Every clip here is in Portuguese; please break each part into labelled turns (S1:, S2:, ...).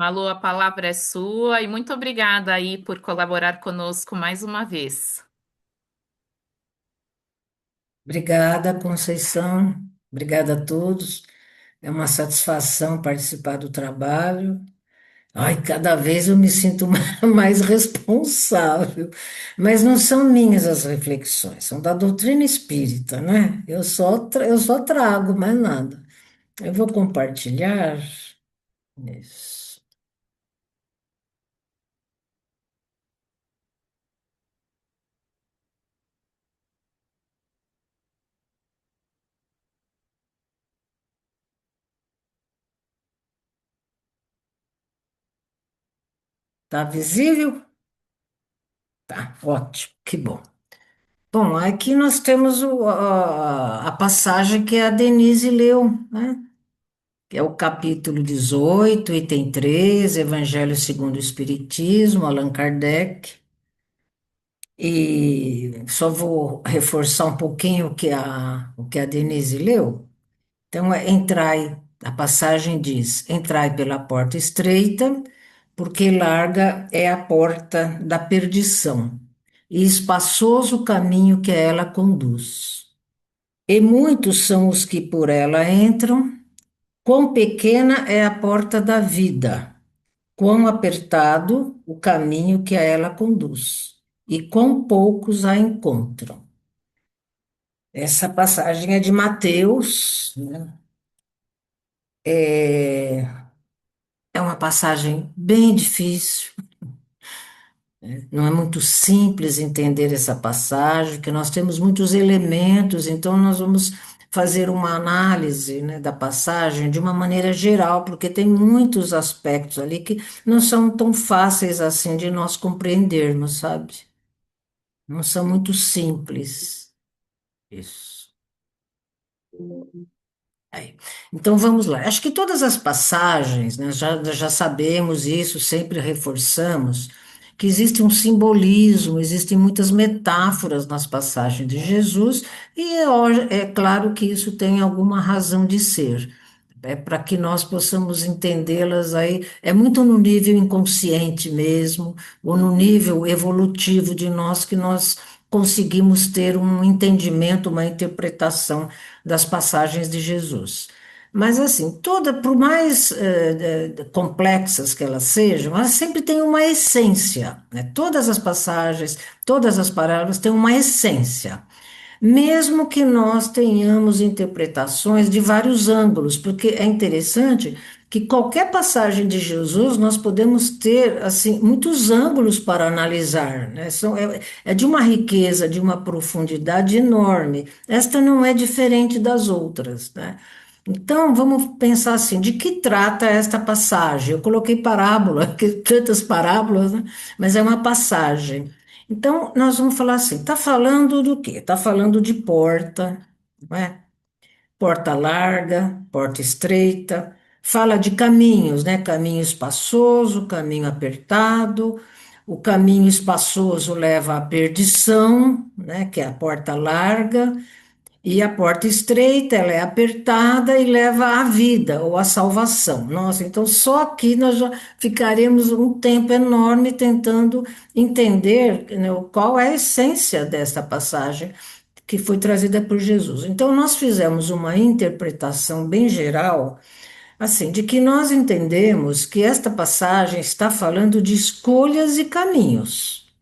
S1: Malu, a palavra é sua e muito obrigada aí por colaborar conosco mais uma vez.
S2: Obrigada, Conceição. Obrigada a todos. É uma satisfação participar do trabalho. Ai, cada vez eu me sinto mais responsável. Mas não são minhas as reflexões, são da doutrina espírita, né? Eu só trago, mais nada. Eu vou compartilhar isso. Tá visível? Tá, ótimo, que bom. Bom, aqui nós temos a passagem que a Denise leu, né? Que é o capítulo 18, item 13, Evangelho segundo o Espiritismo, Allan Kardec. E só vou reforçar um pouquinho o que a Denise leu. Então, entrai, a passagem diz: entrai pela porta estreita, porque larga é a porta da perdição, e espaçoso o caminho que a ela conduz. E muitos são os que por ela entram. Quão pequena é a porta da vida, quão apertado o caminho que a ela conduz, e quão poucos a encontram. Essa passagem é de Mateus, né? É uma passagem bem difícil, não é muito simples entender essa passagem, que nós temos muitos elementos, então nós vamos fazer uma análise, né, da passagem de uma maneira geral, porque tem muitos aspectos ali que não são tão fáceis assim de nós compreendermos, sabe? Não são muito simples. Isso. Aí. Então vamos lá. Acho que todas as passagens, né, já sabemos isso, sempre reforçamos, que existe um simbolismo, existem muitas metáforas nas passagens de Jesus, e é claro que isso tem alguma razão de ser. É para que nós possamos entendê-las aí, é muito no nível inconsciente mesmo, ou no nível evolutivo de nós que nós conseguimos ter um entendimento, uma interpretação das passagens de Jesus. Mas assim, por mais complexas que elas sejam, elas sempre têm uma essência, né? Todas as passagens, todas as parábolas têm uma essência, mesmo que nós tenhamos interpretações de vários ângulos, porque é interessante que qualquer passagem de Jesus nós podemos ter assim muitos ângulos para analisar, né? É de uma riqueza, de uma profundidade enorme. Esta não é diferente das outras, né? Então, vamos pensar assim, de que trata esta passagem? Eu coloquei parábola, que tantas parábolas, né? Mas é uma passagem. Então, nós vamos falar assim, está falando do quê? Está falando de porta, não é? Porta larga, porta estreita, fala de caminhos, né? Caminho espaçoso, caminho apertado. O caminho espaçoso leva à perdição, né? Que é a porta larga. E a porta estreita, ela é apertada e leva à vida ou à salvação. Nossa, então só aqui nós já ficaremos um tempo enorme tentando entender, né, qual é a essência desta passagem que foi trazida por Jesus. Então nós fizemos uma interpretação bem geral, assim, de que nós entendemos que esta passagem está falando de escolhas e caminhos.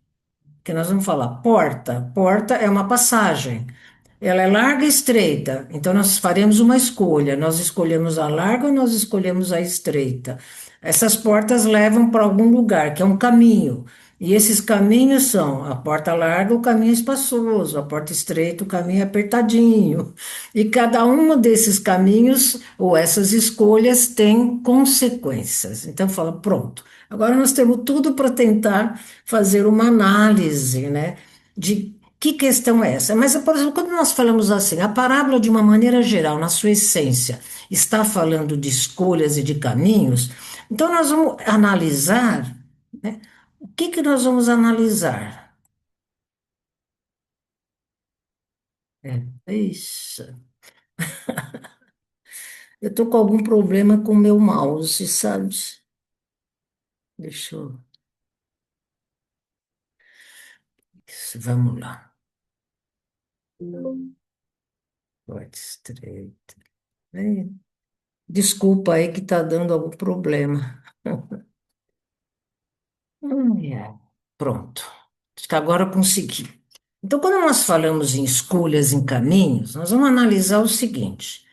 S2: Que nós vamos falar porta. Porta é uma passagem. Ela é larga e estreita, então nós faremos uma escolha. Nós escolhemos a larga ou nós escolhemos a estreita. Essas portas levam para algum lugar, que é um caminho. E esses caminhos são a porta larga, o caminho espaçoso, a porta estreita, o caminho apertadinho. E cada um desses caminhos ou essas escolhas tem consequências. Então fala, pronto. Agora nós temos tudo para tentar fazer uma análise, né, de que questão é essa? Mas, por exemplo, quando nós falamos assim, a parábola, de uma maneira geral, na sua essência, está falando de escolhas e de caminhos, então nós vamos analisar, né? O que nós vamos analisar? Ixi, eu estou com algum problema com o meu mouse, sabe? Deixa eu. Vamos lá. Pode estreito. Desculpa aí que está dando algum problema. É. Pronto. Acho que agora eu consegui. Então, quando nós falamos em escolhas em caminhos, nós vamos analisar o seguinte: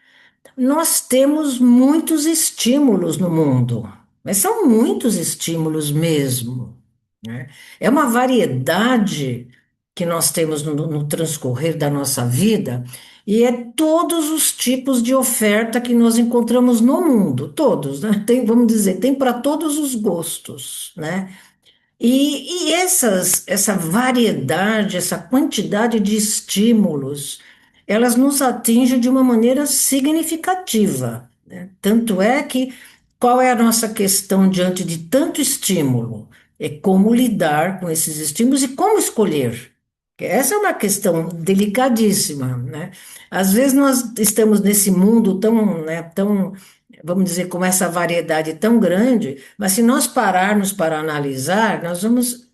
S2: nós temos muitos estímulos no mundo, mas são muitos estímulos mesmo, né? É uma variedade que nós temos no transcorrer da nossa vida, e é todos os tipos de oferta que nós encontramos no mundo, todos, né? Tem, vamos dizer, tem para todos os gostos, né? Essa variedade, essa quantidade de estímulos, elas nos atingem de uma maneira significativa, né? Tanto é que qual é a nossa questão diante de tanto estímulo? É como lidar com esses estímulos e como escolher. Essa é uma questão delicadíssima, né? Às vezes nós estamos nesse mundo tão, né, tão, vamos dizer, com essa variedade tão grande, mas se nós pararmos para analisar, nós vamos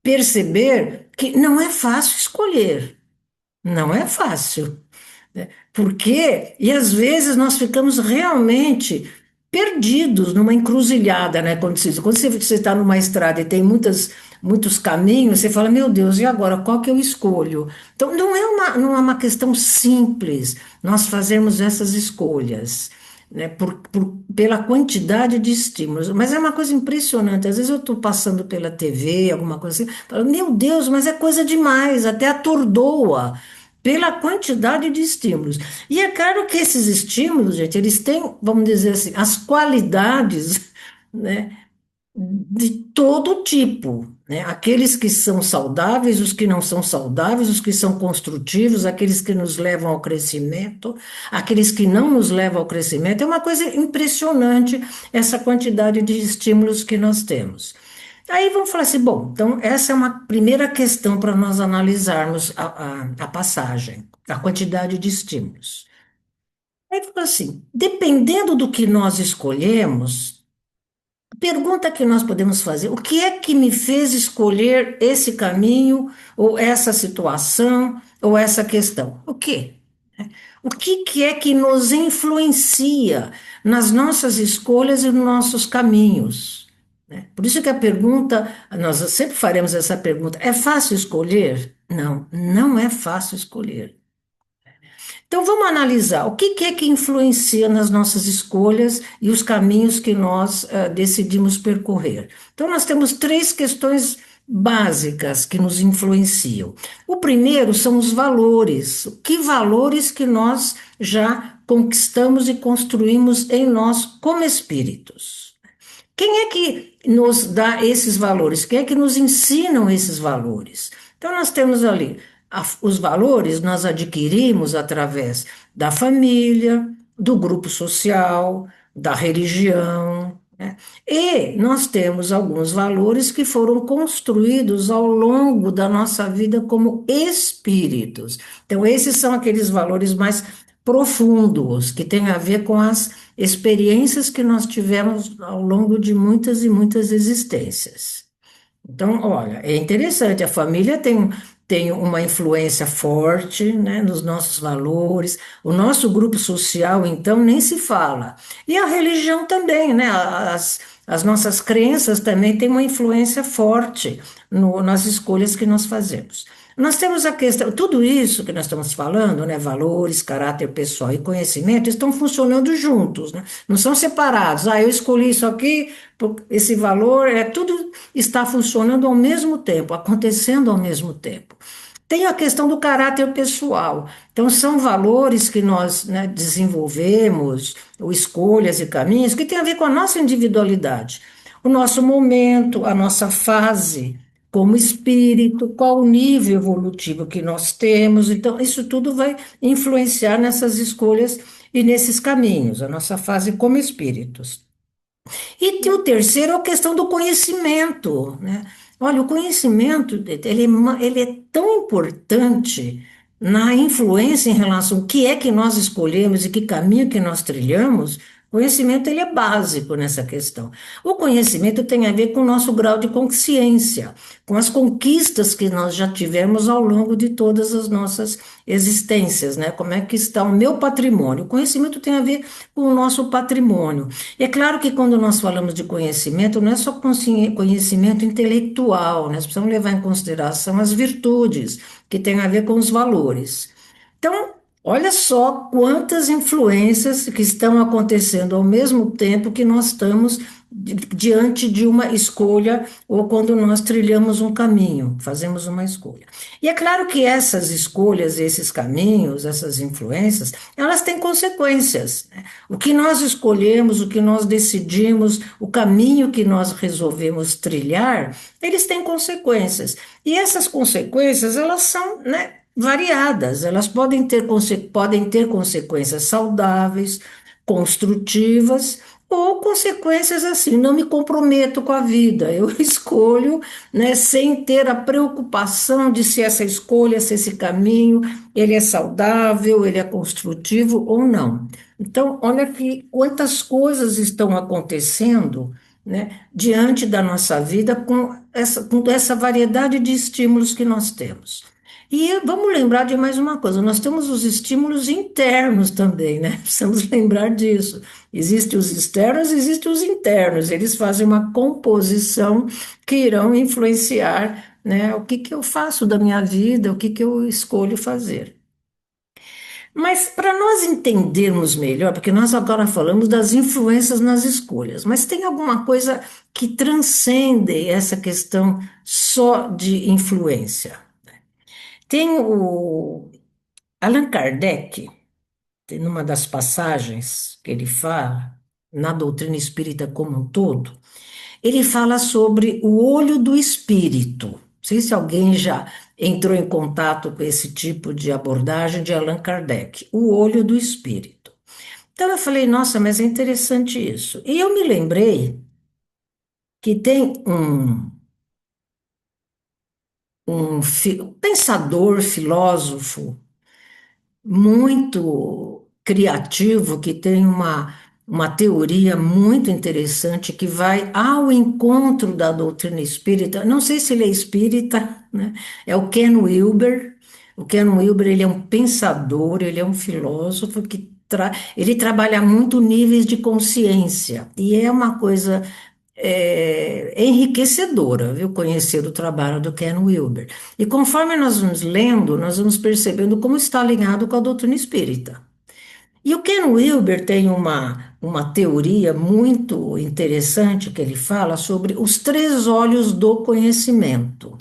S2: perceber que não é fácil escolher, não é fácil, né? Por quê? E às vezes nós ficamos realmente perdidos numa encruzilhada, né? Quando você está numa estrada e tem muitos caminhos, você fala, meu Deus, e agora, qual que eu escolho? Então, não é uma questão simples nós fazermos essas escolhas, né? Pela quantidade de estímulos, mas é uma coisa impressionante. Às vezes eu estou passando pela TV, alguma coisa assim, falo, meu Deus, mas é coisa demais, até atordoa pela quantidade de estímulos. E é claro que esses estímulos, gente, eles têm, vamos dizer assim, as qualidades, né, de todo tipo, né? Aqueles que são saudáveis, os que não são saudáveis, os que são construtivos, aqueles que nos levam ao crescimento, aqueles que não nos levam ao crescimento. É uma coisa impressionante essa quantidade de estímulos que nós temos. Aí vamos falar assim, bom, então essa é uma primeira questão para nós analisarmos a passagem, a quantidade de estímulos. Aí fala assim, dependendo do que nós escolhemos, a pergunta que nós podemos fazer, o que é que me fez escolher esse caminho, ou essa situação, ou essa questão? O quê? O que que é que nos influencia nas nossas escolhas e nos nossos caminhos, né? Por isso que a pergunta, nós sempre faremos essa pergunta: é fácil escolher? Não, não é fácil escolher. Então vamos analisar o que é que influencia nas nossas escolhas e os caminhos que nós decidimos percorrer. Então nós temos três questões básicas que nos influenciam. O primeiro são os valores. Que valores que nós já conquistamos e construímos em nós como espíritos? Quem é que nos dá esses valores? Quem é que nos ensinam esses valores? Então, nós temos ali os valores, nós adquirimos através da família, do grupo social, da religião, né? E nós temos alguns valores que foram construídos ao longo da nossa vida como espíritos. Então, esses são aqueles valores mais profundos, que têm a ver com as experiências que nós tivemos ao longo de muitas e muitas existências. Então, olha, é interessante, a família tem uma influência forte, né, nos nossos valores, o nosso grupo social, então, nem se fala. E a religião também, né, as nossas crenças também têm uma influência forte nas escolhas que nós fazemos. Nós temos a questão, tudo isso que nós estamos falando, né, valores, caráter pessoal e conhecimento, estão funcionando juntos, né? Não são separados. Ah, eu escolhi isso aqui, esse valor, tudo está funcionando ao mesmo tempo, acontecendo ao mesmo tempo. Tem a questão do caráter pessoal. Então, são valores que nós, né, desenvolvemos, ou escolhas e caminhos, que têm a ver com a nossa individualidade, o nosso momento, a nossa fase como espírito, qual o nível evolutivo que nós temos. Então, isso tudo vai influenciar nessas escolhas e nesses caminhos, a nossa fase como espíritos. E tem o terceiro é a questão do conhecimento, né? Olha, o conhecimento, ele é tão importante na influência em relação ao que é que nós escolhemos e que caminho que nós trilhamos, Conhecimento ele é básico nessa questão. O conhecimento tem a ver com o nosso grau de consciência, com as conquistas que nós já tivemos ao longo de todas as nossas existências, né? Como é que está o meu patrimônio? O conhecimento tem a ver com o nosso patrimônio. E é claro que quando nós falamos de conhecimento, não é só conhecimento intelectual, né? Nós precisamos levar em consideração as virtudes, que têm a ver com os valores. Então, olha só quantas influências que estão acontecendo ao mesmo tempo que nós estamos diante de uma escolha ou quando nós trilhamos um caminho, fazemos uma escolha. E é claro que essas escolhas, esses caminhos, essas influências, elas têm consequências, né? O que nós escolhemos, o que nós decidimos, o caminho que nós resolvemos trilhar, eles têm consequências. E essas consequências, elas são, né, variadas, elas podem ter consequências saudáveis, construtivas, ou consequências assim, não me comprometo com a vida, eu escolho, né, sem ter a preocupação de se essa escolha, se esse caminho, ele é saudável, ele é construtivo ou não. Então, olha que quantas coisas estão acontecendo, né, diante da nossa vida com essa variedade de estímulos que nós temos. E vamos lembrar de mais uma coisa: nós temos os estímulos internos também, né? Precisamos lembrar disso. Existem os externos, existem os internos. Eles fazem uma composição que irão influenciar, né, o que que eu faço da minha vida, o que que eu escolho fazer. Mas para nós entendermos melhor, porque nós agora falamos das influências nas escolhas, mas tem alguma coisa que transcende essa questão só de influência. Tem o Allan Kardec, tem numa das passagens que ele fala, na doutrina espírita como um todo, ele fala sobre o olho do espírito. Não sei se alguém já entrou em contato com esse tipo de abordagem de Allan Kardec, o olho do espírito. Então eu falei, nossa, mas é interessante isso. E eu me lembrei que tem um pensador, filósofo, muito criativo, que tem uma teoria muito interessante que vai ao encontro da doutrina espírita. Não sei se ele é espírita, né? É o Ken Wilber. O Ken Wilber, ele é um pensador, ele é um filósofo que ele trabalha muito níveis de consciência, e é uma coisa enriquecedora, viu, conhecer o trabalho do Ken Wilber. E conforme nós vamos lendo, nós vamos percebendo como está alinhado com a doutrina espírita. E o Ken Wilber tem uma teoria muito interessante que ele fala sobre os três olhos do conhecimento.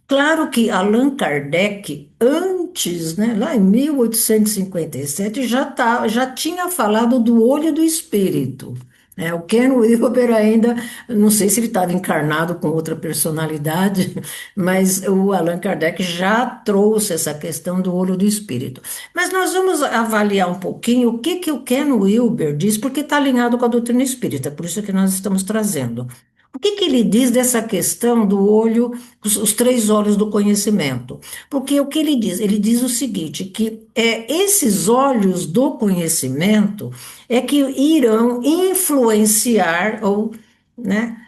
S2: Claro que Allan Kardec, antes, né, lá em 1857, já tinha falado do olho do espírito. Né? O Ken Wilber ainda, não sei se ele estava encarnado com outra personalidade, mas o Allan Kardec já trouxe essa questão do olho do espírito. Mas nós vamos avaliar um pouquinho o que que o Ken Wilber diz, porque está alinhado com a doutrina espírita, por isso que nós estamos trazendo. O que que ele diz dessa questão do olho, os três olhos do conhecimento? Porque o que ele diz? Ele diz o seguinte, que esses olhos do conhecimento é que irão influenciar ou, né,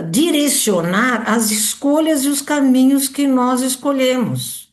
S2: direcionar as escolhas e os caminhos que nós escolhemos,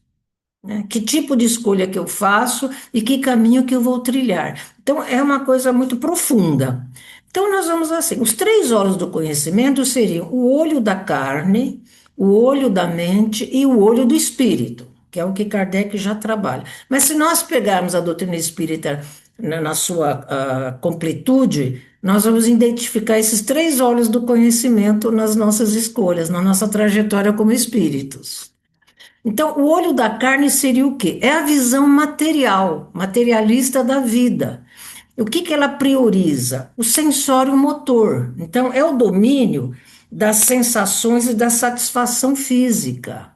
S2: né? Que tipo de escolha que eu faço e que caminho que eu vou trilhar. Então, é uma coisa muito profunda. Então, nós vamos assim: os três olhos do conhecimento seriam o olho da carne, o olho da mente e o olho do espírito, que é o que Kardec já trabalha. Mas se nós pegarmos a doutrina espírita na sua completude, nós vamos identificar esses três olhos do conhecimento nas nossas escolhas, na nossa trajetória como espíritos. Então, o olho da carne seria o quê? É a visão material, materialista da vida. O que que ela prioriza? O sensório motor. Então, é o domínio das sensações e da satisfação física.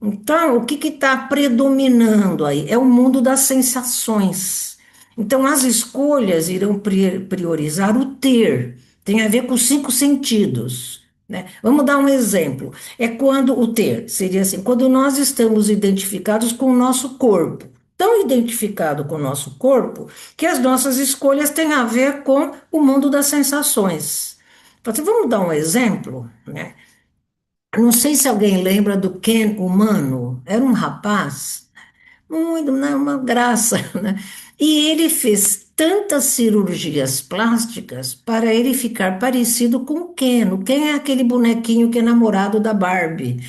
S2: Então, o que está predominando aí? É o mundo das sensações. Então, as escolhas irão priorizar o ter, tem a ver com os cinco sentidos, né? Vamos dar um exemplo. É quando o ter seria assim, quando nós estamos identificados com o nosso corpo. tão identificado com o nosso corpo que as nossas escolhas têm a ver com o mundo das sensações. Então, assim, vamos dar um exemplo, né? Não sei se alguém lembra do Ken humano. Era um rapaz muito, né, uma graça, né? E ele fez tantas cirurgias plásticas para ele ficar parecido com o Ken. O Ken é aquele bonequinho que é namorado da Barbie.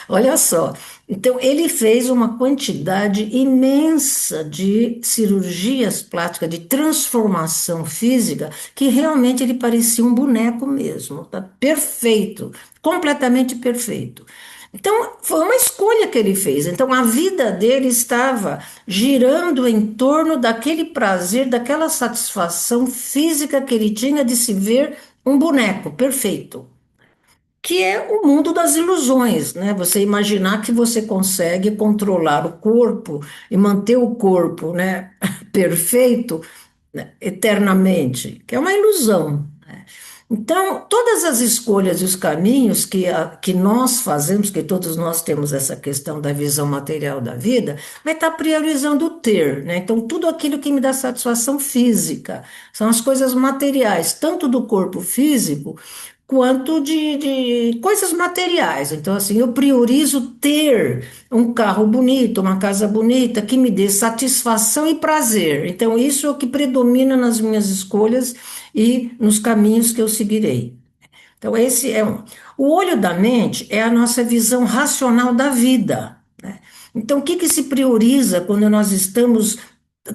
S2: Olha só. Então, ele fez uma quantidade imensa de cirurgias plásticas, de transformação física, que realmente ele parecia um boneco mesmo. Tá perfeito, completamente perfeito. Então, foi uma escolha que ele fez. Então, a vida dele estava girando em torno daquele prazer, daquela satisfação física que ele tinha de se ver um boneco perfeito, que é o mundo das ilusões, né? Você imaginar que você consegue controlar o corpo e manter o corpo, né, perfeito, né, eternamente, que é uma ilusão. Então, todas as escolhas e os caminhos que nós fazemos, que todos nós temos essa questão da visão material da vida, vai estar priorizando o ter, né? Então, tudo aquilo que me dá satisfação física, são as coisas materiais, tanto do corpo físico, quanto de coisas materiais. Então, assim, eu priorizo ter um carro bonito, uma casa bonita, que me dê satisfação e prazer. Então, isso é o que predomina nas minhas escolhas e nos caminhos que eu seguirei. Então, esse é um. O olho da mente é a nossa visão racional da vida, né? Então, o que que se prioriza quando nós estamos,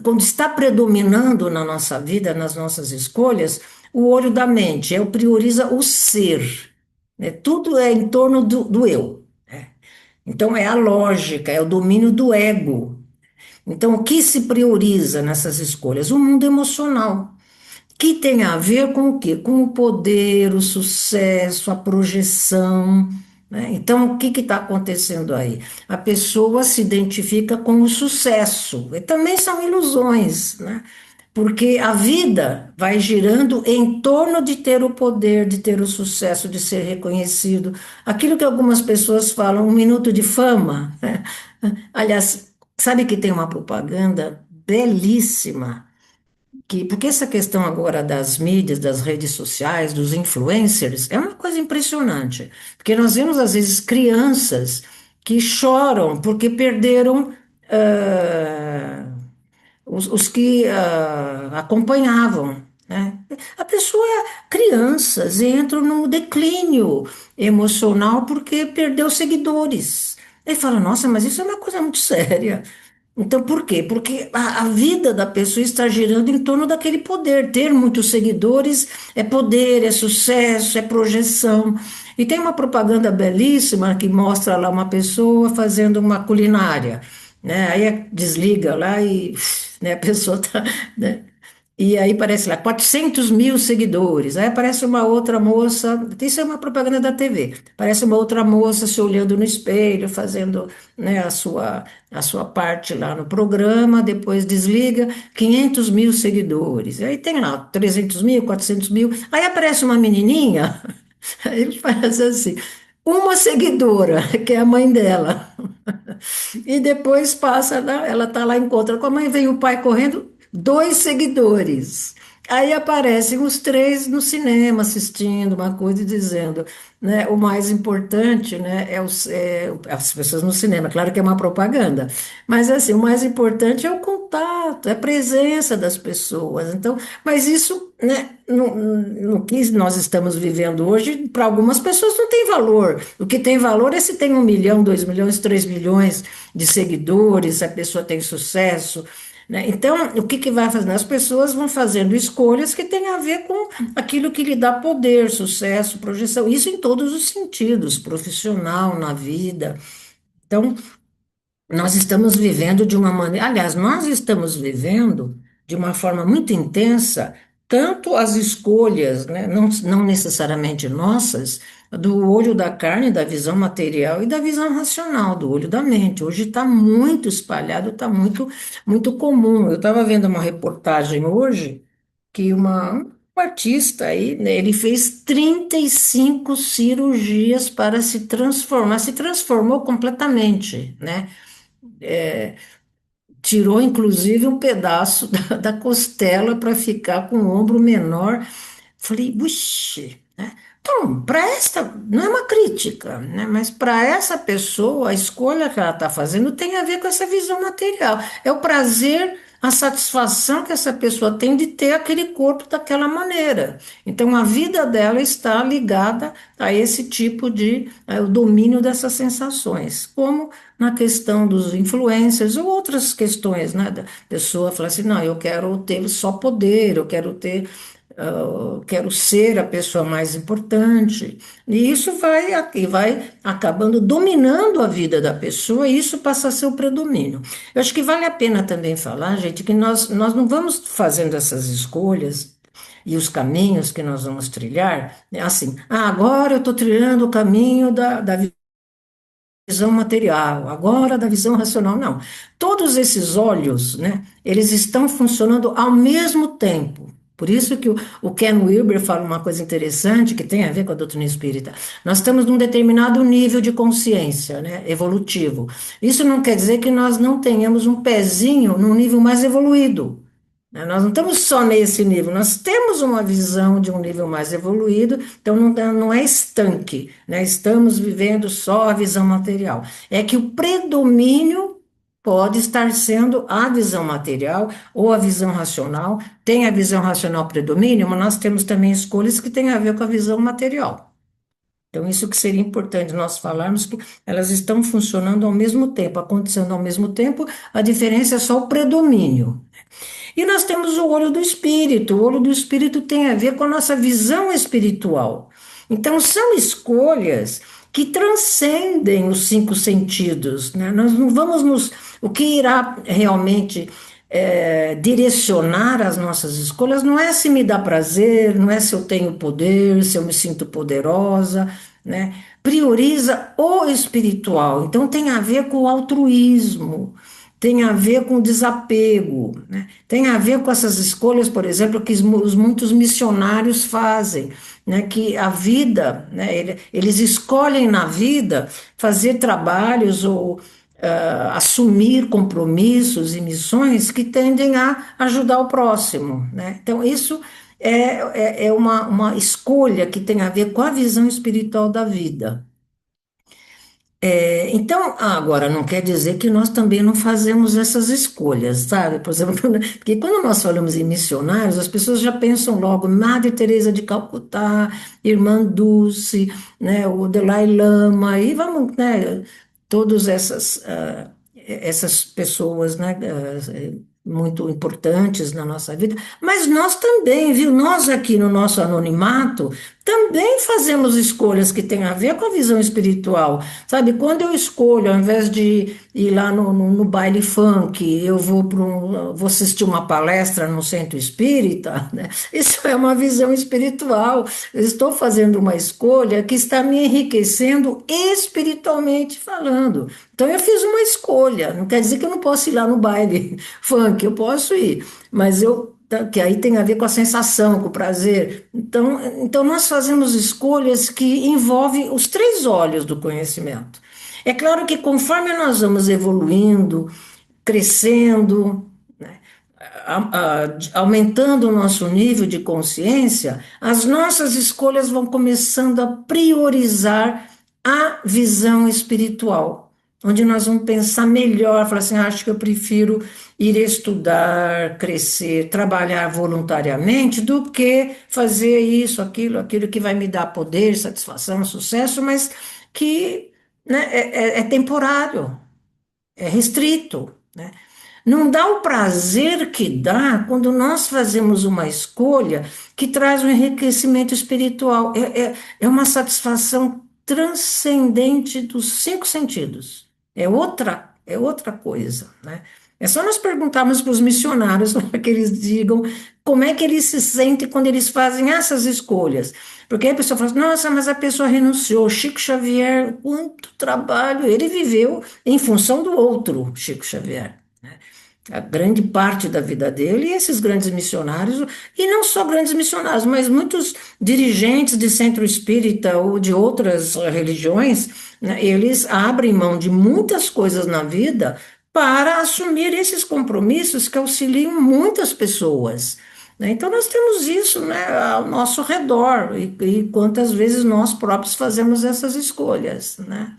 S2: quando está predominando na nossa vida, nas nossas escolhas, o olho da mente, é o prioriza o ser, né? Tudo é em torno do eu, né? Então, é a lógica, é o domínio do ego. Então, o que se prioriza nessas escolhas? O mundo emocional, que tem a ver com o quê? Com o poder, o sucesso, a projeção, né? Então, o que está acontecendo aí? A pessoa se identifica com o sucesso, e também são ilusões, né? Porque a vida vai girando em torno de ter o poder, de ter o sucesso, de ser reconhecido. Aquilo que algumas pessoas falam, um minuto de fama, né? Aliás, sabe que tem uma propaganda belíssima porque essa questão agora das mídias, das redes sociais, dos influencers, é uma coisa impressionante. Porque nós vemos, às vezes, crianças que choram porque perderam ah, os que acompanhavam, né? A pessoa, crianças, entram num declínio emocional porque perdeu seguidores. Aí fala, nossa, mas isso é uma coisa muito séria. Então, por quê? Porque a vida da pessoa está girando em torno daquele poder. Ter muitos seguidores é poder, é sucesso, é projeção. E tem uma propaganda belíssima que mostra lá uma pessoa fazendo uma culinária, né? Aí desliga lá e né, a pessoa está, né? E aí aparece lá 400 mil seguidores. Aí aparece uma outra moça, isso é uma propaganda da TV. Aparece uma outra moça se olhando no espelho, fazendo, né, a sua parte lá no programa, depois desliga 500 mil seguidores. Aí tem lá 300 mil, 400 mil. Aí aparece uma menininha, aí ele faz assim, uma seguidora, que é a mãe dela. E depois passa, ela está lá, encontra com a mãe, vem o pai correndo, dois seguidores. Aí aparecem os três no cinema assistindo uma coisa e dizendo, né, o mais importante, né, as pessoas no cinema, claro que é uma propaganda, mas assim, o mais importante é o contato, é a presença das pessoas. Então, mas isso, né, no que nós estamos vivendo hoje, para algumas pessoas não tem valor. O que tem valor é se tem 1 milhão, 2 milhões, 3 milhões de seguidores, se a pessoa tem sucesso, né? Então, o que que vai fazendo? As pessoas vão fazendo escolhas que têm a ver com aquilo que lhe dá poder, sucesso, projeção, isso em todos os sentidos, profissional, na vida. Então, nós estamos vivendo de uma maneira, aliás, nós estamos vivendo de uma forma muito intensa, tanto as escolhas, né, não necessariamente nossas, do olho da carne, da visão material e da visão racional, do olho da mente. Hoje está muito espalhado, está muito, muito comum. Eu estava vendo uma reportagem hoje que um artista aí, né, ele fez 35 cirurgias para se transformar, se transformou completamente, né? tirou inclusive um pedaço da costela para ficar com o ombro menor. Falei, buxe, né? Então, para esta, não é uma crítica, né? Mas para essa pessoa, a escolha que ela está fazendo tem a ver com essa visão material. É o prazer, a satisfação que essa pessoa tem de ter aquele corpo daquela maneira. Então, a vida dela está ligada a esse tipo de, o domínio dessas sensações, como na questão dos influencers ou outras questões, né? Da pessoa fala assim, não, eu quero ter só poder, eu quero ter quero ser a pessoa mais importante, e isso vai acabando dominando a vida da pessoa, e isso passa a ser o predomínio. Eu acho que vale a pena também falar, gente, que nós não vamos fazendo essas escolhas e os caminhos que nós vamos trilhar, né, assim, agora eu estou trilhando o caminho da visão material, agora da visão racional, não. Todos esses olhos, né, eles estão funcionando ao mesmo tempo. Por isso que o Ken Wilber fala uma coisa interessante que tem a ver com a doutrina espírita. Nós estamos num determinado nível de consciência, né, evolutivo. Isso não quer dizer que nós não tenhamos um pezinho num nível mais evoluído, né? Nós não estamos só nesse nível, nós temos uma visão de um nível mais evoluído, então não é estanque, né? Estamos vivendo só a visão material. É que o predomínio pode estar sendo a visão material ou a visão racional. Tem a visão racional predomínio, mas nós temos também escolhas que têm a ver com a visão material. Então, isso que seria importante nós falarmos, que elas estão funcionando ao mesmo tempo, acontecendo ao mesmo tempo, a diferença é só o predomínio. E nós temos o olho do espírito. O olho do espírito tem a ver com a nossa visão espiritual. Então, são escolhas que transcendem os cinco sentidos, né? Nós não vamos nos. O que irá realmente direcionar as nossas escolhas não é se me dá prazer, não é se eu tenho poder, se eu me sinto poderosa, né? Prioriza o espiritual. Então, tem a ver com o altruísmo, tem a ver com o desapego, né? Tem a ver com essas escolhas, por exemplo, que muitos missionários fazem, né? Que a vida, né? Eles escolhem na vida fazer trabalhos ou assumir compromissos e missões que tendem a ajudar o próximo, né? Então, isso é uma escolha que tem a ver com a visão espiritual da vida. Então, agora, não quer dizer que nós também não fazemos essas escolhas, sabe? Por exemplo, porque quando nós falamos em missionários, as pessoas já pensam logo Madre Teresa de Calcutá, Irmã Dulce, né, o Dalai Lama, e vamos, né, todas essas pessoas, né, muito importantes na nossa vida, mas nós também, viu? Nós aqui no nosso anonimato também fazemos escolhas que têm a ver com a visão espiritual. Sabe, quando eu escolho, ao invés de ir lá no baile funk, eu vou assistir uma palestra no centro espírita, né? Isso é uma visão espiritual. Eu estou fazendo uma escolha que está me enriquecendo espiritualmente falando. Então eu fiz uma escolha, não quer dizer que eu não posso ir lá no baile funk, eu posso ir, mas que aí tem a ver com a sensação, com o prazer. Então nós fazemos escolhas que envolvem os três olhos do conhecimento. É claro que conforme nós vamos evoluindo, crescendo, né, aumentando o nosso nível de consciência, as nossas escolhas vão começando a priorizar a visão espiritual, onde nós vamos pensar melhor, falar assim, acho que eu prefiro ir estudar, crescer, trabalhar voluntariamente, do que fazer isso, aquilo que vai me dar poder, satisfação, sucesso, mas que, né, é temporário, é restrito, né? Não dá o prazer que dá quando nós fazemos uma escolha que traz um enriquecimento espiritual. É uma satisfação transcendente dos cinco sentidos. É outra coisa, né? É só nós perguntarmos para os missionários para que eles digam como é que eles se sentem quando eles fazem essas escolhas. Porque aí a pessoa fala assim, nossa, mas a pessoa renunciou. Chico Xavier, quanto trabalho. Ele viveu em função do outro, Chico Xavier, né? A grande parte da vida dele, e esses grandes missionários, e não só grandes missionários, mas muitos dirigentes de centro espírita ou de outras religiões, né, eles abrem mão de muitas coisas na vida para assumir esses compromissos que auxiliam muitas pessoas. Né? Então, nós temos isso, né, ao nosso redor, e quantas vezes nós próprios fazemos essas escolhas, né?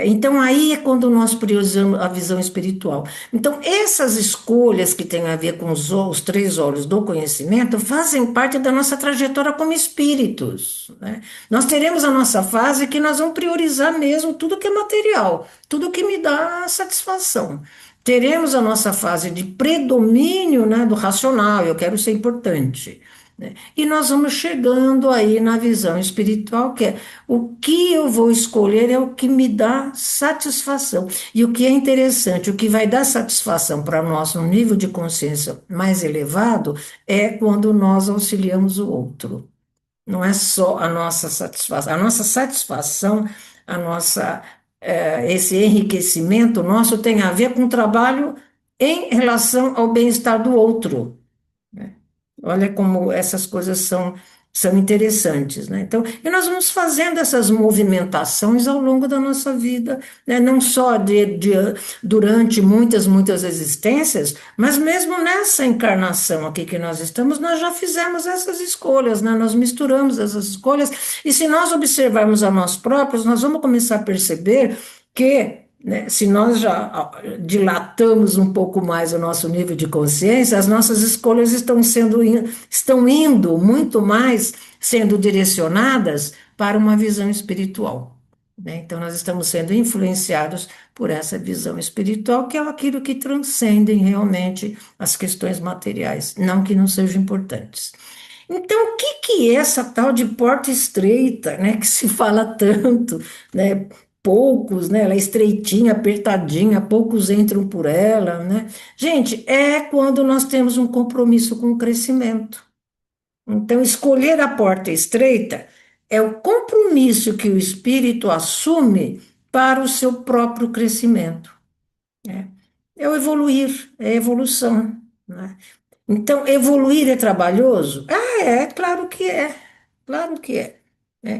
S2: Então, aí é quando nós priorizamos a visão espiritual. Então, essas escolhas que têm a ver com os três olhos do conhecimento fazem parte da nossa trajetória como espíritos, né? Nós teremos a nossa fase que nós vamos priorizar mesmo tudo que é material, tudo que me dá satisfação. Teremos a nossa fase de predomínio, né, do racional, eu quero ser importante, né? E nós vamos chegando aí na visão espiritual, que é o que eu vou escolher é o que me dá satisfação. E o que é interessante, o que vai dar satisfação para nós no nível de consciência mais elevado é quando nós auxiliamos o outro. Não é só a nossa satisfação, a nossa, esse enriquecimento nosso tem a ver com o trabalho em relação ao bem-estar do outro. Olha como essas coisas são interessantes, né? Então, e nós vamos fazendo essas movimentações ao longo da nossa vida, né? Não só durante muitas existências, mas mesmo nessa encarnação aqui que nós estamos, nós já fizemos essas escolhas, né? Nós misturamos essas escolhas, e se nós observarmos a nós próprios, nós vamos começar a perceber que, né, se nós já dilatamos um pouco mais o nosso nível de consciência, as nossas escolhas estão indo muito mais sendo direcionadas para uma visão espiritual, né? Então, nós estamos sendo influenciados por essa visão espiritual, que é aquilo que transcendem realmente as questões materiais, não que não sejam importantes. Então, o que que é essa tal de porta estreita, né, que se fala tanto, né? Poucos, né? Ela é estreitinha, apertadinha, poucos entram por ela, né? Gente, é quando nós temos um compromisso com o crescimento. Então, escolher a porta estreita é o compromisso que o espírito assume para o seu próprio crescimento, né? É o evoluir, é a evolução, né? Então, evoluir é trabalhoso? Ah, claro que é. Claro que é.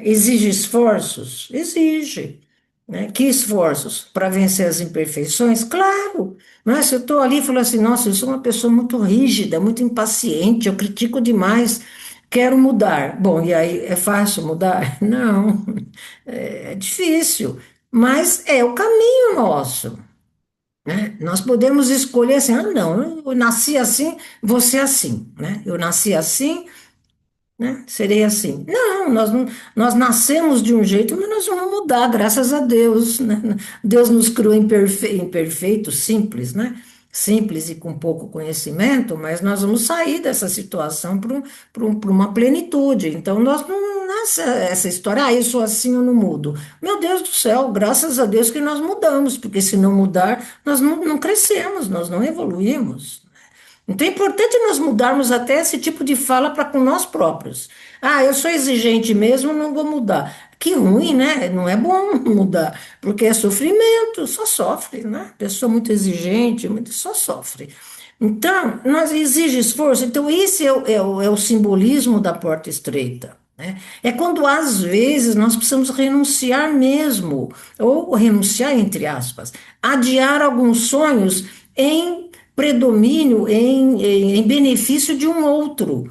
S2: Exige esforços? Exige. Né? Que esforços? Para vencer as imperfeições? Claro. Mas se eu estou ali e falo assim, nossa, eu sou uma pessoa muito rígida, muito impaciente, eu critico demais, quero mudar. Bom, e aí é fácil mudar? Não, é difícil, mas é o caminho nosso, né? Nós podemos escolher assim, ah, não, eu nasci assim, vou ser assim, né? Eu nasci assim, né? Serei assim. Não, nós nascemos de um jeito, mas nós vamos mudar, graças a Deus, né? Deus nos criou imperfeitos, simples, né? Simples e com pouco conhecimento, mas nós vamos sair dessa situação para uma plenitude. Então, nós não nasce essa história, eu sou assim, eu não mudo. Meu Deus do céu, graças a Deus que nós mudamos, porque se não mudar, nós não crescemos, nós não evoluímos. Então é importante nós mudarmos até esse tipo de fala para com nós próprios. Ah, eu sou exigente mesmo, não vou mudar. Que ruim, né? Não é bom mudar, porque é sofrimento, só sofre, né? Pessoa muito exigente, só sofre. Então, nós exige esforço. Então, esse é o simbolismo da porta estreita, né? É quando, às vezes, nós precisamos renunciar mesmo, ou renunciar, entre aspas, adiar alguns sonhos em predomínio, em benefício de um outro.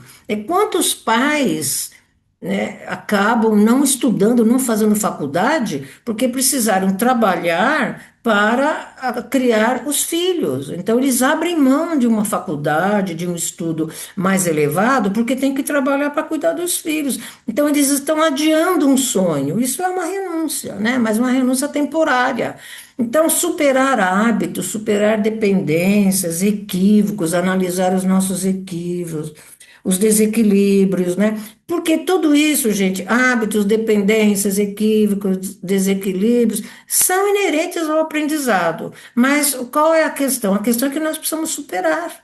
S2: Quantos pais, né, acabam não estudando, não fazendo faculdade, porque precisaram trabalhar para criar os filhos. Então, eles abrem mão de uma faculdade, de um estudo mais elevado, porque tem que trabalhar para cuidar dos filhos. Então, eles estão adiando um sonho. Isso é uma renúncia, né? Mas uma renúncia temporária. Então, superar hábitos, superar dependências, equívocos, analisar os nossos equívocos, os desequilíbrios, né? Porque tudo isso, gente, hábitos, dependências, equívocos, desequilíbrios, são inerentes ao aprendizado. Mas qual é a questão? A questão é que nós precisamos superar.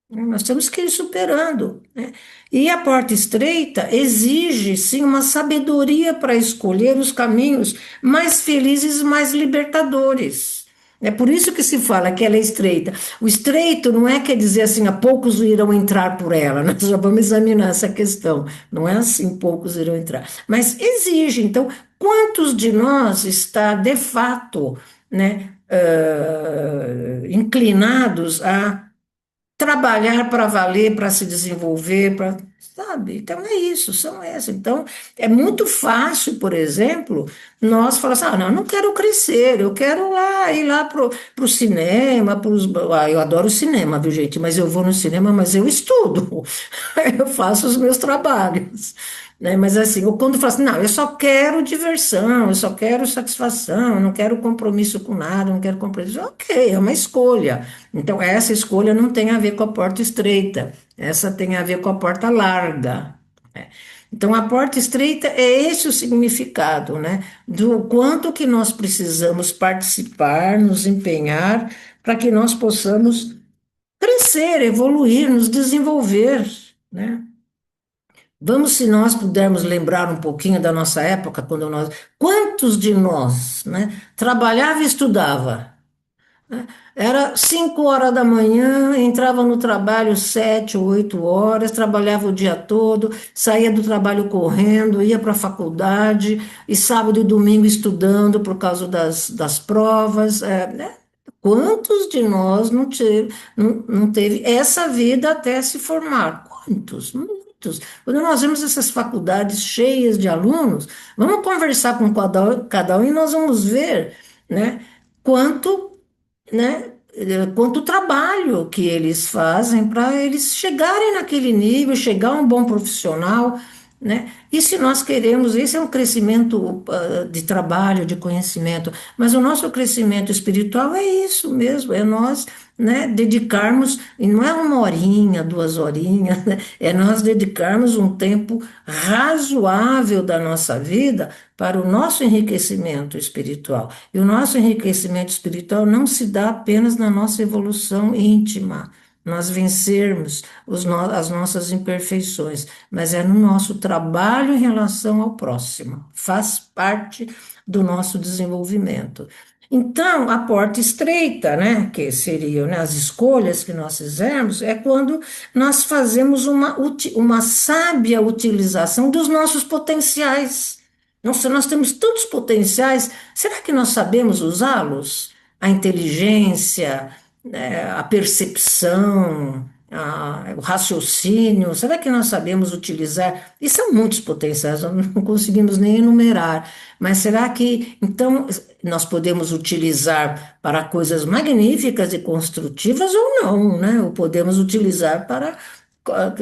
S2: Nós temos que ir superando, né? E a porta estreita exige, sim, uma sabedoria para escolher os caminhos mais felizes e mais libertadores. É por isso que se fala que ela é estreita. O estreito não é quer dizer assim, a poucos irão entrar por ela. Nós já vamos examinar essa questão. Não é assim, poucos irão entrar. Mas exige. Então, quantos de nós está, de fato, né, inclinados a trabalhar para valer, para se desenvolver, para, sabe? Então é isso, são essas. Então é muito fácil, por exemplo, nós falar assim, ah, não, eu não quero crescer, eu quero lá ir lá pro cinema, eu adoro cinema, viu, gente? Mas eu vou no cinema, mas eu estudo, eu faço os meus trabalhos. Né? Mas assim, ou quando fala assim, não, eu só quero diversão, eu só quero satisfação, eu não quero compromisso com nada, não quero compromisso. Ok, é uma escolha. Então, essa escolha não tem a ver com a porta estreita, essa tem a ver com a porta larga. Né? Então, a porta estreita é esse o significado, né? Do quanto que nós precisamos participar, nos empenhar, para que nós possamos crescer, evoluir, nos desenvolver, né? Vamos, se nós pudermos lembrar um pouquinho da nossa época, quando nós, quantos de nós, né, trabalhava e estudava? Era 5 horas da manhã, entrava no trabalho 7 ou 8 horas, trabalhava o dia todo, saía do trabalho correndo, ia para a faculdade, e sábado e domingo estudando por causa das provas. Né? Quantos de nós não teve essa vida até se formar? Quantos? Muitos. Quando nós vemos essas faculdades cheias de alunos, vamos conversar com cada um e nós vamos ver, né, quanto, né? Quanto trabalho que eles fazem para eles chegarem naquele nível, chegar a um bom profissional, né? E se nós queremos, esse é um crescimento de trabalho, de conhecimento, mas o nosso crescimento espiritual é isso mesmo, é nós, né, dedicarmos, e não é 1 horinha, 2 horinhas, né? É nós dedicarmos um tempo razoável da nossa vida para o nosso enriquecimento espiritual. E o nosso enriquecimento espiritual não se dá apenas na nossa evolução íntima, nós vencermos as nossas imperfeições, mas é no nosso trabalho em relação ao próximo, faz parte do nosso desenvolvimento. Então, a porta estreita, né, que seriam, né, as escolhas que nós fizemos, é quando nós fazemos uma sábia utilização dos nossos potenciais. Nossa, nós temos tantos potenciais, será que nós sabemos usá-los? A inteligência, né, a percepção, o raciocínio, será que nós sabemos utilizar? E são muitos potenciais, nós não conseguimos nem enumerar, mas será que, então, nós podemos utilizar para coisas magníficas e construtivas ou não, né? Ou podemos utilizar para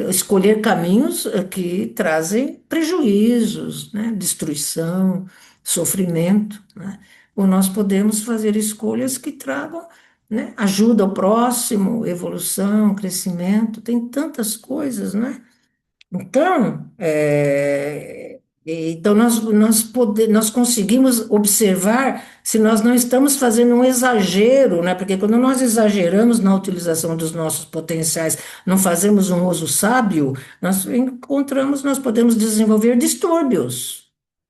S2: escolher caminhos que trazem prejuízos, né? Destruição, sofrimento, né? Ou nós podemos fazer escolhas que tragam, né, ajuda ao próximo, evolução, crescimento, tem tantas coisas, né? Então, então nós conseguimos observar se nós não estamos fazendo um exagero, né? Porque quando nós exageramos na utilização dos nossos potenciais, não fazemos um uso sábio, nós podemos desenvolver distúrbios,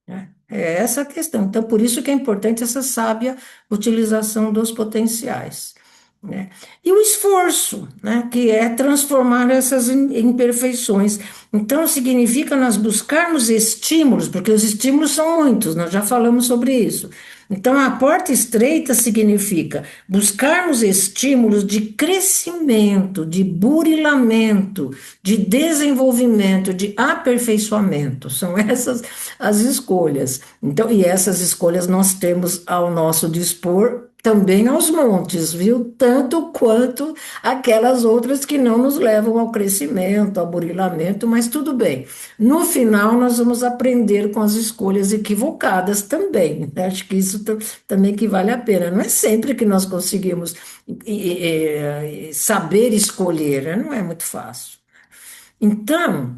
S2: né? É essa a questão. Então, por isso que é importante essa sábia utilização dos potenciais, né? E o esforço, né, que é transformar essas imperfeições. Então, significa nós buscarmos estímulos, porque os estímulos são muitos, nós já falamos sobre isso. Então, a porta estreita significa buscarmos estímulos de crescimento, de burilamento, de desenvolvimento, de aperfeiçoamento. São essas as escolhas. Então, e essas escolhas nós temos ao nosso dispor também aos montes, viu? Tanto quanto aquelas outras que não nos levam ao crescimento, ao burilamento, mas tudo bem. No final, nós vamos aprender com as escolhas equivocadas também. Acho que isso também que vale a pena. Não é sempre que nós conseguimos saber escolher, né? Não é muito fácil. Então,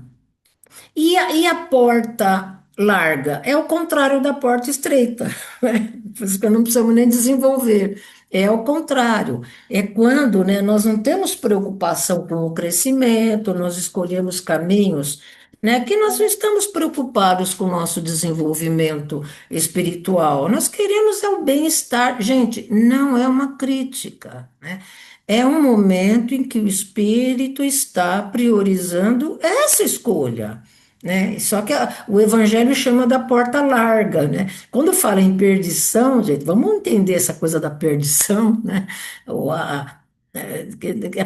S2: e a porta larga? É o contrário da porta estreita, né? Por isso que eu não precisamos nem desenvolver. É o contrário. É quando, né, nós não temos preocupação com o crescimento, nós escolhemos caminhos, né, que nós não estamos preocupados com o nosso desenvolvimento espiritual. Nós queremos é o bem-estar. Gente, não é uma crítica, né? É um momento em que o espírito está priorizando essa escolha. né? Só que o Evangelho chama da porta larga, né? Quando fala em perdição, gente, vamos entender essa coisa da perdição, né? Ou a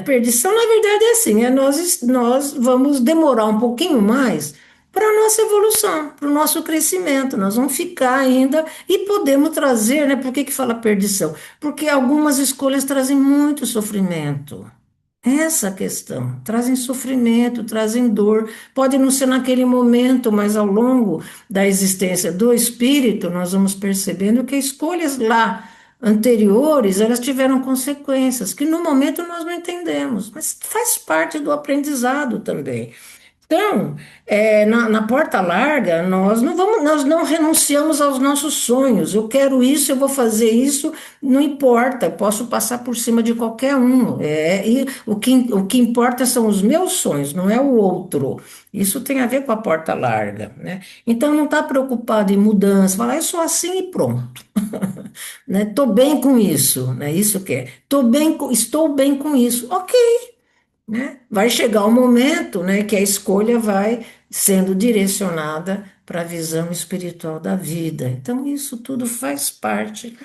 S2: perdição, na verdade, é assim, nós vamos demorar um pouquinho mais para a nossa evolução, para o nosso crescimento. Nós vamos ficar ainda e podemos trazer, né? Por que que fala perdição? Porque algumas escolhas trazem muito sofrimento. Essa a questão. Trazem sofrimento, trazem dor. Pode não ser naquele momento, mas ao longo da existência do espírito, nós vamos percebendo que escolhas lá anteriores, elas tiveram consequências que no momento nós não entendemos, mas faz parte do aprendizado também. Então, na porta larga, nós não renunciamos aos nossos sonhos. Eu quero isso, eu vou fazer isso, não importa, eu posso passar por cima de qualquer um. E o que importa são os meus sonhos, não é o outro. Isso tem a ver com a porta larga, né? Então, não está preocupado em mudança, falar, eu sou assim e pronto. Né? Estou bem com isso, né? Isso que é. Estou bem com isso. Ok, né? Vai chegar o momento, né, que a escolha vai sendo direcionada para a visão espiritual da vida. Então, isso tudo faz parte.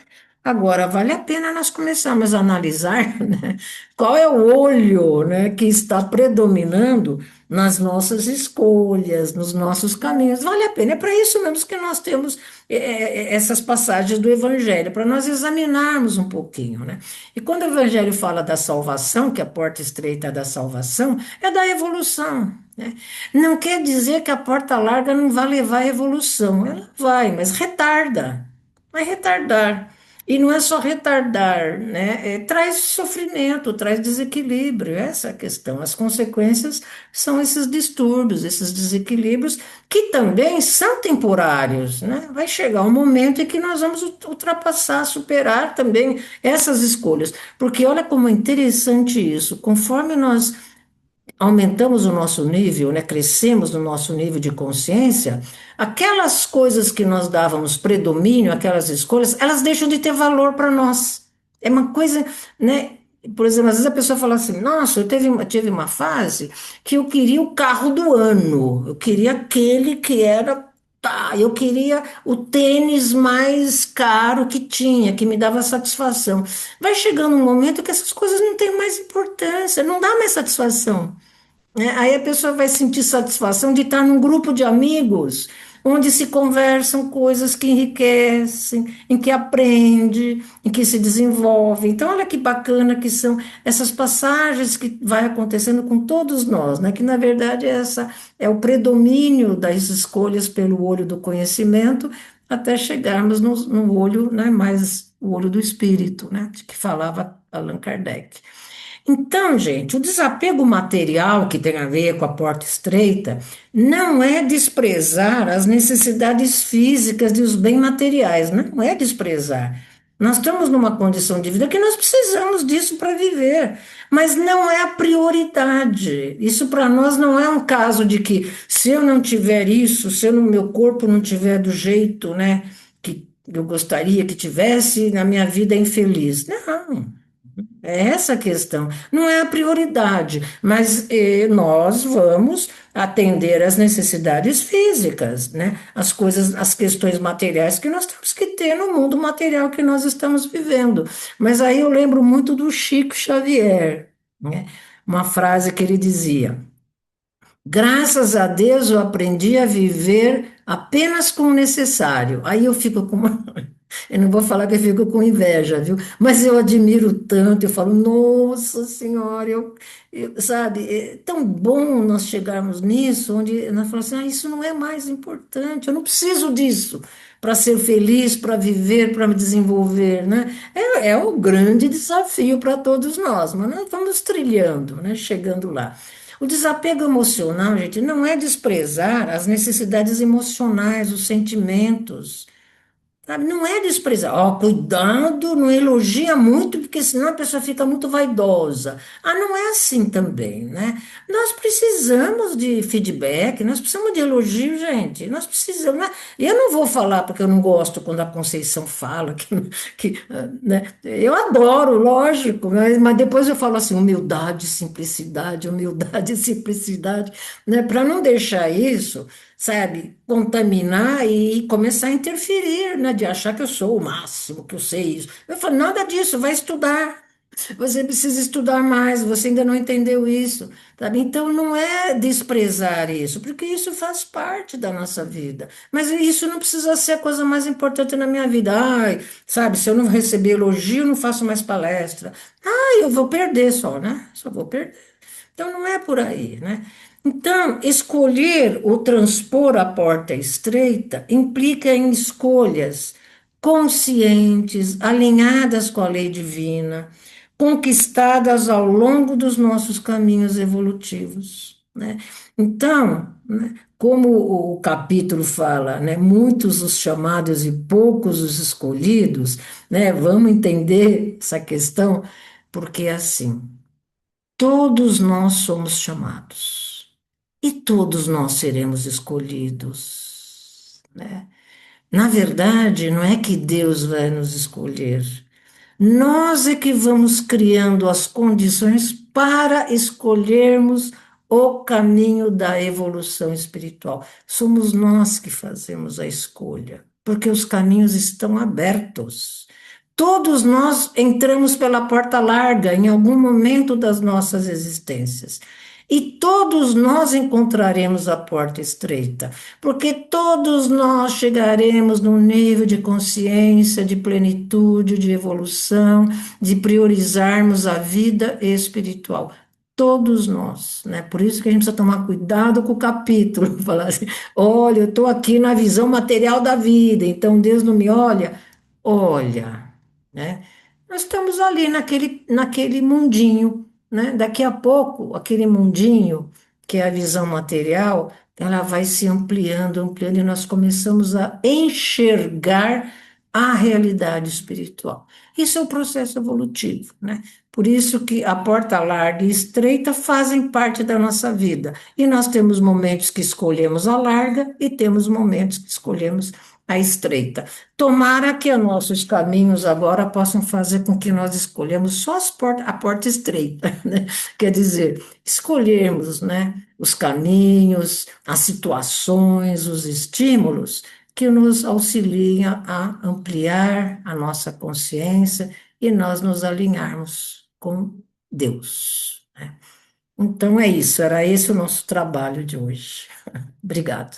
S2: Agora, vale a pena nós começarmos a analisar, né, qual é o olho, né, que está predominando nas nossas escolhas, nos nossos caminhos. Vale a pena. É para isso mesmo que nós temos essas passagens do Evangelho, para nós examinarmos um pouquinho, né? E quando o Evangelho fala da salvação, que a porta estreita da salvação, é da evolução, né? Não quer dizer que a porta larga não vai levar à evolução. Ela vai, mas retarda. Vai retardar. E não é só retardar, né? Traz sofrimento, traz desequilíbrio, essa é a questão. As consequências são esses distúrbios, esses desequilíbrios, que também são temporários, né? Vai chegar um momento em que nós vamos ultrapassar, superar também essas escolhas. Porque olha como é interessante isso, conforme nós aumentamos o nosso nível, né, crescemos no nosso nível de consciência, aquelas coisas que nós dávamos predomínio, aquelas escolhas, elas deixam de ter valor para nós. É uma coisa, né? Por exemplo, às vezes a pessoa fala assim: Nossa, tive uma fase que eu queria o carro do ano, eu queria aquele que era. Tá, eu queria o tênis mais caro que tinha, que me dava satisfação. Vai chegando um momento que essas coisas não têm mais importância, não dá mais satisfação, né? Aí a pessoa vai sentir satisfação de estar num grupo de amigos onde se conversam coisas que enriquecem, em que aprende, em que se desenvolve. Então, olha que bacana que são essas passagens que vai acontecendo com todos nós, né? Que na verdade essa é o predomínio das escolhas pelo olho do conhecimento até chegarmos no olho, né? Mais o olho do espírito, né? De que falava Allan Kardec. Então, gente, o desapego material que tem a ver com a porta estreita não é desprezar as necessidades físicas e os bens materiais, não é desprezar. Nós estamos numa condição de vida que nós precisamos disso para viver, mas não é a prioridade. Isso para nós não é um caso de que se eu não tiver isso, se o meu corpo não tiver do jeito, né, que eu gostaria que tivesse, na minha vida é infeliz. Não. É essa a questão. Não é a prioridade, mas nós vamos atender às necessidades físicas, né? As coisas, as questões materiais que nós temos que ter no mundo material que nós estamos vivendo. Mas aí eu lembro muito do Chico Xavier, né? Uma frase que ele dizia: Graças a Deus eu aprendi a viver apenas com o necessário. Aí eu fico com uma. Eu não vou falar que eu fico com inveja, viu? Mas eu admiro tanto, eu falo, nossa Senhora, sabe, é tão bom nós chegarmos nisso, onde nós falamos assim, isso não é mais importante, eu não preciso disso para ser feliz, para viver, para me desenvolver, né? É o grande desafio para todos nós, mas nós vamos trilhando, né? Chegando lá. O desapego emocional, gente, não é desprezar as necessidades emocionais, os sentimentos. Sabe? Não é desprezar. Ó, cuidado, não elogia muito, porque senão a pessoa fica muito vaidosa. Ah, não é assim também, né? Nós precisamos de feedback, nós precisamos de elogio, gente. Nós precisamos, né? Eu não vou falar porque eu não gosto quando a Conceição fala, né? Eu adoro, lógico, mas depois eu falo assim, humildade e simplicidade, né? Para não deixar isso, sabe, contaminar e começar a interferir, né, de achar que eu sou o máximo, que eu sei isso. Eu falo, nada disso, vai estudar. Você precisa estudar mais, você ainda não entendeu isso, sabe? Então não é desprezar isso, porque isso faz parte da nossa vida. Mas isso não precisa ser a coisa mais importante na minha vida. Ai, sabe, se eu não receber elogio, eu não faço mais palestra. Ai, eu vou perder só, né? Só vou perder. Então não é por aí, né? Então, escolher ou transpor a porta estreita implica em escolhas conscientes, alinhadas com a lei divina, conquistadas ao longo dos nossos caminhos evolutivos, né? Então, né, como o capítulo fala, né, muitos os chamados e poucos os escolhidos, né, vamos entender essa questão, porque é assim. Todos nós somos chamados e todos nós seremos escolhidos, né? Na verdade, não é que Deus vai nos escolher, nós é que vamos criando as condições para escolhermos o caminho da evolução espiritual. Somos nós que fazemos a escolha, porque os caminhos estão abertos. Todos nós entramos pela porta larga em algum momento das nossas existências. E todos nós encontraremos a porta estreita, porque todos nós chegaremos num nível de consciência, de plenitude, de evolução, de priorizarmos a vida espiritual. Todos nós, né? Por isso que a gente precisa tomar cuidado com o capítulo, falar assim: olha, eu estou aqui na visão material da vida, então Deus não me olha. Olha, né? Nós estamos ali naquele mundinho, né? Daqui a pouco, aquele mundinho, que é a visão material, ela vai se ampliando, ampliando, e nós começamos a enxergar a realidade espiritual. Isso é o processo evolutivo, né? Por isso que a porta larga e estreita fazem parte da nossa vida. E nós temos momentos que escolhemos a larga e temos momentos que escolhemos a estreita. Tomara que os nossos caminhos agora possam fazer com que nós escolhamos só a porta estreita, né? Quer dizer, escolhermos, né, os caminhos, as situações, os estímulos que nos auxiliem a ampliar a nossa consciência e nós nos alinharmos com Deus, né? Então é isso, era esse o nosso trabalho de hoje. Obrigado.